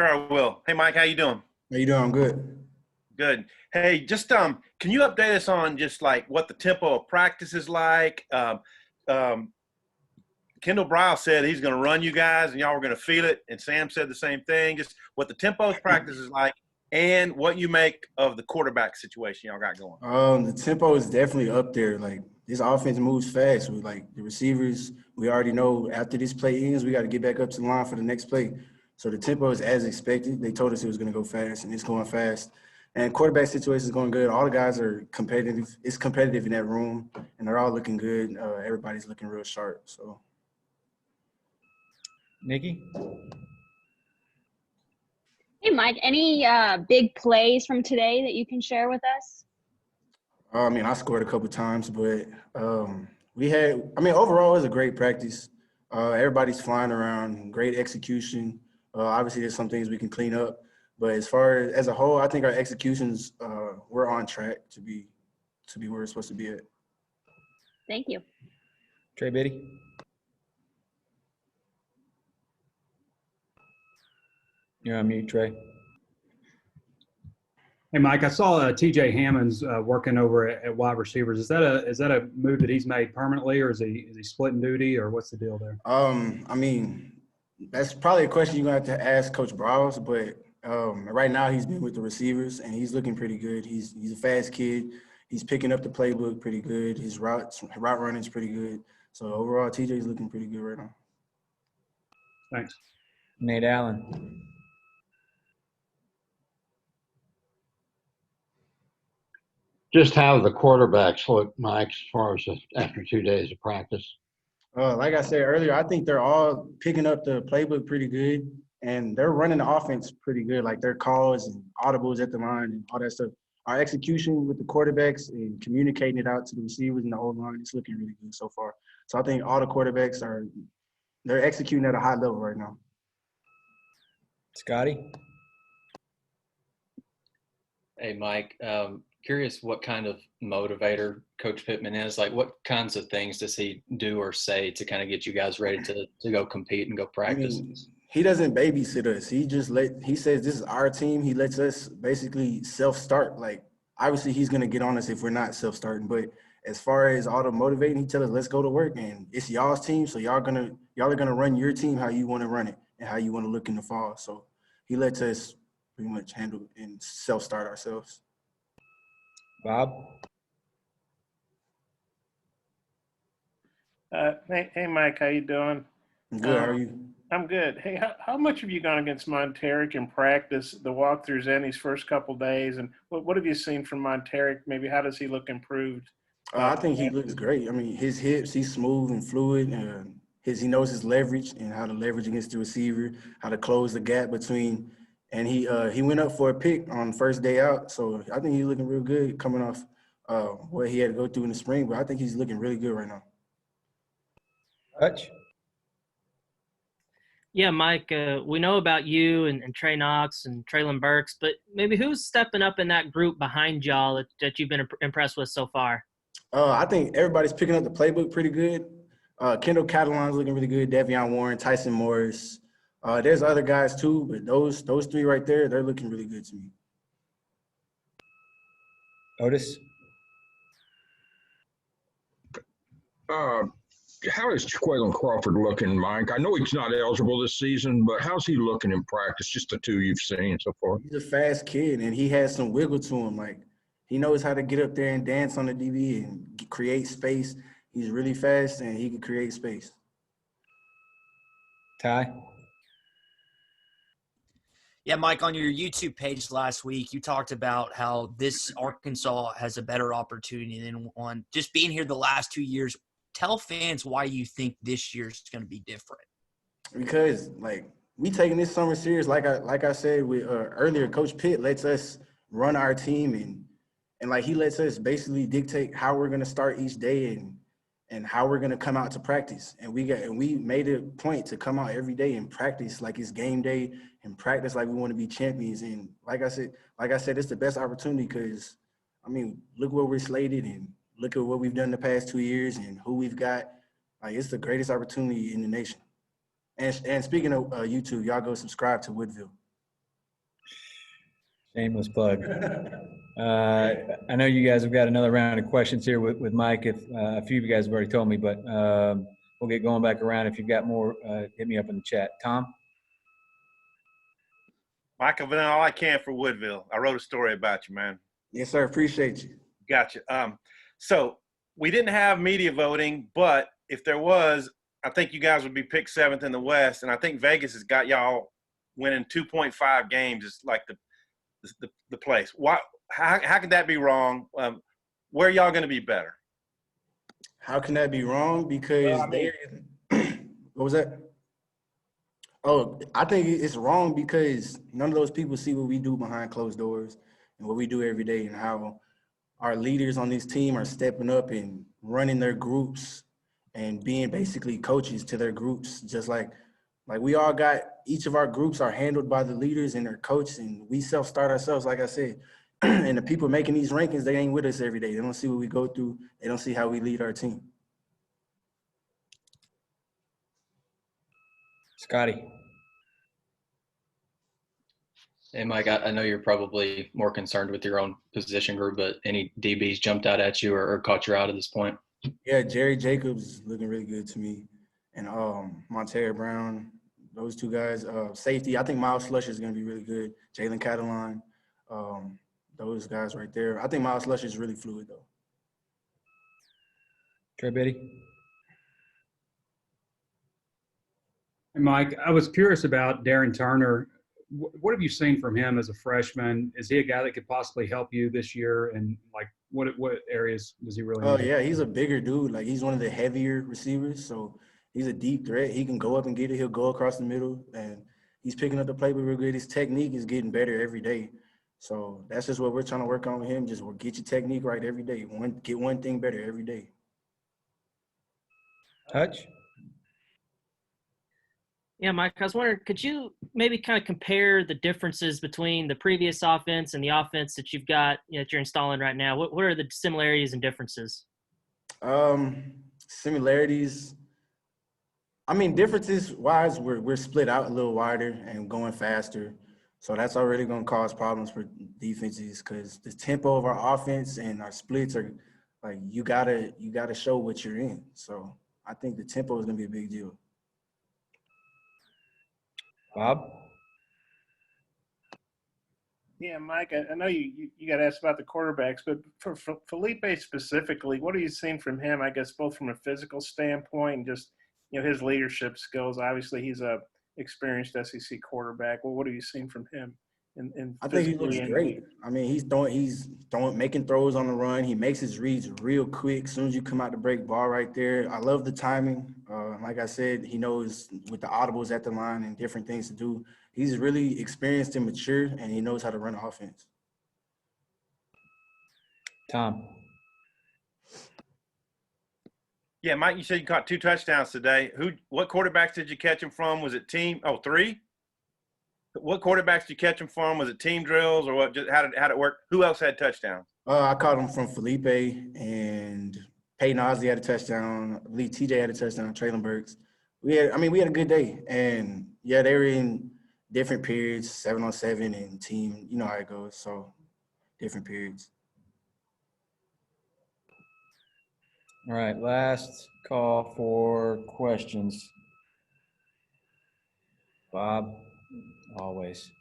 Sure, I will. Hey, Mike, how you doing? How you doing? I'm good. Good. Hey, just can you update us on just like what the tempo of practice is like? Um, Kendall Bryle said he's going to run you guys, and y'all were going to feel it. And Sam said the same thing. Just what the tempo of practice is like, and what you make of the quarterback situation y'all got going. The tempo is definitely up there. Like this offense moves fast. We like the receivers. We already know after this play ends, we got to get back up to the line for the next play. So the tempo is as expected. They told us it was going to go fast, and it's going fast. And quarterback situation is going good. All the guys are competitive. It's competitive in that room, and they're all looking good. Everybody's looking real sharp. So, Nikki? Hey, Mike, any big plays from today that you can share with us? I mean, I scored a couple times, but overall, it was a great practice. Everybody's flying around, great execution. Obviously, there's some things we can clean up, but as far as a whole, I think our executions we're on track to be where we're supposed to be at. Thank you. Trey Biddy? You're on mute, Trey. Hey, Mike, I saw T.J. Hammonds working over at wide receivers. Is that a move that he's made permanently, or is he splitting duty, or what's the deal there? I mean, that's probably a question you're gonna have to ask Coach Browse, but right now he's been with the receivers and he's looking pretty good. He's a fast kid. He's picking up the playbook pretty good. His route running is pretty good. So overall, TJ's looking pretty good right now. Thanks. Nate Allen. Just how the quarterbacks look, Mike, as far as after 2 days of practice. Like I said earlier, I think they're all picking up the playbook pretty good, and they're running the offense pretty good. Like their calls and audibles at the line and all that stuff. Our execution with the quarterbacks and communicating it out to the receivers and the old line is looking really good so far. So I think all the quarterbacks they're executing at a high level right now. Scotty? Hey, Mike, curious what kind of motivator Coach Pittman is. Like, what kinds of things does he do or say to kind of get you guys ready to go compete and go practice? I mean, he doesn't babysit us. He says this is our team. He lets us basically self-start. Like, obviously he's gonna get on us if we're not self-starting. But as far as all the motivating, he tells us let's go to work and it's y'all's team. So y'all are gonna run your team how you want to run it and how you want to look in the fall. So he lets us pretty much handle and self-start ourselves. Bob? Hey, Mike, how you doing? I'm good. How are you? I'm good. Hey, how much have you gone against Monteric in practice, the walkthroughs and these first couple days, and what have you seen from Monteric? Maybe how does he look improved? I think he looks great. I mean, his hips, he's smooth and fluid. He knows his leverage and how to leverage against the receiver, how to close the gap between. And he went up for a pick on first day out, so I think he's looking real good coming off what he had to go through in the spring. But I think he's looking really good right now. Hutch? Yeah, Mike, we know about you and Trey Knox and Traylon Burks, but maybe who's stepping up in that group behind y'all that you've been impressed with so far? I think everybody's picking up the playbook pretty good. Kendall Catalan's looking really good. Devion Warren, Tyson Morris. There's other guys too, but those three right there, they're looking really good to me. Otis? How is Jaqualan Crawford looking, Mike? I know he's not eligible this season, but how's he looking in practice? Just the two you've seen so far. He's a fast kid, and he has some wiggle to him. Like he knows how to get up there and dance on the DB and create space. He's really fast, and he can create space. Ty? Yeah, Mike, on your YouTube page last week, you talked about how this Arkansas has a better opportunity than one. Just being here the last 2 years, tell fans why you think this year's going to be different. Because like we taking this summer serious, like I said with earlier, Coach Pitt lets us run our team and like he lets us basically dictate how we're going to start each day and how we're going to come out to practice. And we made a point to come out every day and practice like it's game day and practice like we want to be champions. And like I said, it's the best opportunity because, I mean, look where we're slated and look at what we've done the past 2 years and who we've got. Like, it's the greatest opportunity in the nation. And speaking of YouTube, y'all go subscribe to Woodville. Shameless plug. I know you guys have got another round of questions here with Mike. If a few of you guys have already told me, but we'll get going back around. If you've got more, hit me up in the chat. Tom? Mike, I've done all I can for Woodville. I wrote a story about you, man. Yes, sir. Appreciate you. Gotcha. So we didn't have media voting, but if there was, I think you guys would be picked 7th in the West, and I think Vegas has got y'all winning 2.5 games. It's like the place. Why? How could that be wrong? Where are y'all going to be better? How can that be wrong? Because Well, I mean- what was that? Oh, I think it's wrong because none of those people see what we do behind closed doors and what we do every day, and how our leaders on this team are stepping up and running their groups and being basically coaches to their groups. Just like we all got, each of our groups are handled by the leaders and their coach, and we self-start ourselves, like I said. And the people making these rankings, they ain't with us every day. They don't see what we go through. They don't see how we lead our team. Scotty? Hey, Mike, I know you're probably more concerned with your own position group, but any DBs jumped out at you or caught your eye at this point? Yeah, Jerry Jacobs is looking really good to me. And Monterey Brown, those two guys. Safety, I think Miles Slusher is going to be really good. Jalen Catalan, those guys right there. I think Miles Slusher is really fluid, though. Trey Biddy? Hey, Mike, I was curious about Darren Turner. What have you seen from him as a freshman? Is he a guy that could possibly help you this year? And like, what areas does he really? Oh, need? yeah, he's a bigger dude. Like, he's one of the heavier receivers. So he's a deep threat. He can go up and get it. He'll go across the middle. And he's picking up the playbook real good. His technique is getting better every day. So that's just what we're trying to work on with him. Just get your technique right every day. Get one thing better every day. Hutch? Yeah, Mike, I was wondering, could you maybe kind of compare the differences between the previous offense and the offense that you've got, that you're installing right now? What are the similarities and differences? Similarities. I mean, differences wise, we're split out a little wider and going faster. So that's already going to cause problems for defenses because the tempo of our offense and our splits are like, you gotta show what you're in. So I think the tempo is going to be a big deal. Bob? Yeah, Mike, I know you got asked about the quarterbacks, but for Felipe specifically, what are you seeing from him, I guess, both from a physical standpoint and just, his leadership skills? Obviously, he's a experienced SEC quarterback. Well, what have you seen from him? I think he looks great. I mean, he's making throws on the run. He makes his reads real quick. As soon as you come out to break ball right there. I love the timing. Like I said, he knows with the audibles at the line and different things to do. He's really experienced and mature, and he knows how to run an offense. Tom? Yeah, Mike, you said you caught 2 touchdowns today. What quarterbacks did you catch them from? Was it 3? What quarterbacks did you catch them from? Was it team drills or what? Just how did it work? Who else had touchdowns? I caught him from Felipe, and Peyton Osley had a touchdown. I believe TJ had a touchdown. Traylon Burks. We had a good day, and yeah, they were in different periods, 7-on-7 and team. You know how it goes. So different periods. All right, last call for questions. Bob, always.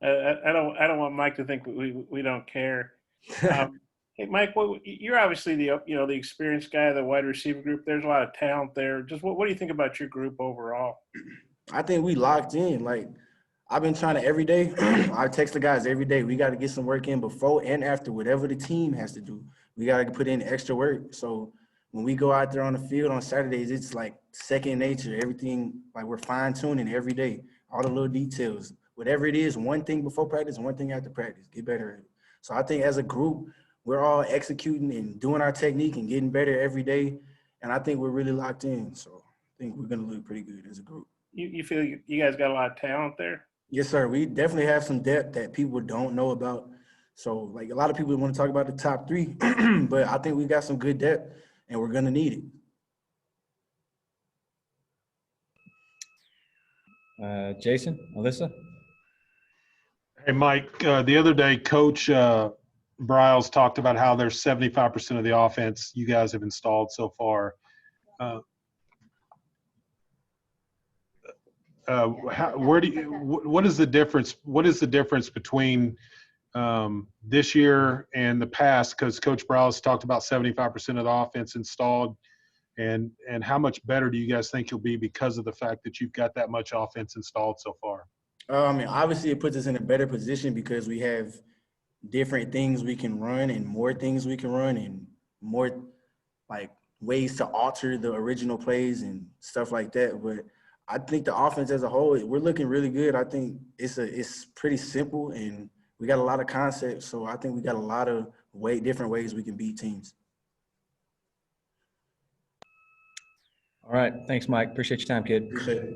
I don't want Mike to think we don't care. Hey, Mike, you're obviously the experienced guy of the wide receiver group. There's a lot of talent there. Just what do you think about your group overall? I think we locked in. Like, I've been trying to every day. I text the guys every day. We got to get some work in before and after, whatever the team has to do. We got to put in extra work. So when we go out there on the field on Saturdays, it's like second nature. Everything, like, we're fine tuning every day. All the little details, whatever it is, one thing before practice, one thing after practice. Get better at it. So I think as a group, we're all executing and doing our technique and getting better every day. And I think we're really locked in. So I think we're going to look pretty good as a group. You feel you guys got a lot of talent there? Yes, sir. We definitely have some depth that people don't know about. So, like, a lot of people want to talk about the top 3, but I think we got some good depth, and we're going to need it. Jason, Alyssa? Hey, Mike, the other day, Coach Briles talked about how there's 75% of the offense you guys have installed so far. What is the difference? What is the difference between this year and the past? Because Coach Briles talked about 75% of the offense installed. And how much better do you guys think you'll be because of the fact that you've got that much offense installed so far? I mean, obviously it puts us in a better position because we have different things we can run and more things we can run and more like ways to alter the original plays and stuff like that. But I think the offense as a whole, we're looking really good. I think it's pretty simple and we got a lot of concepts. So I think we got a lot of different ways we can beat teams. All right. Thanks, Mike. Appreciate your time, kid. Appreciate it.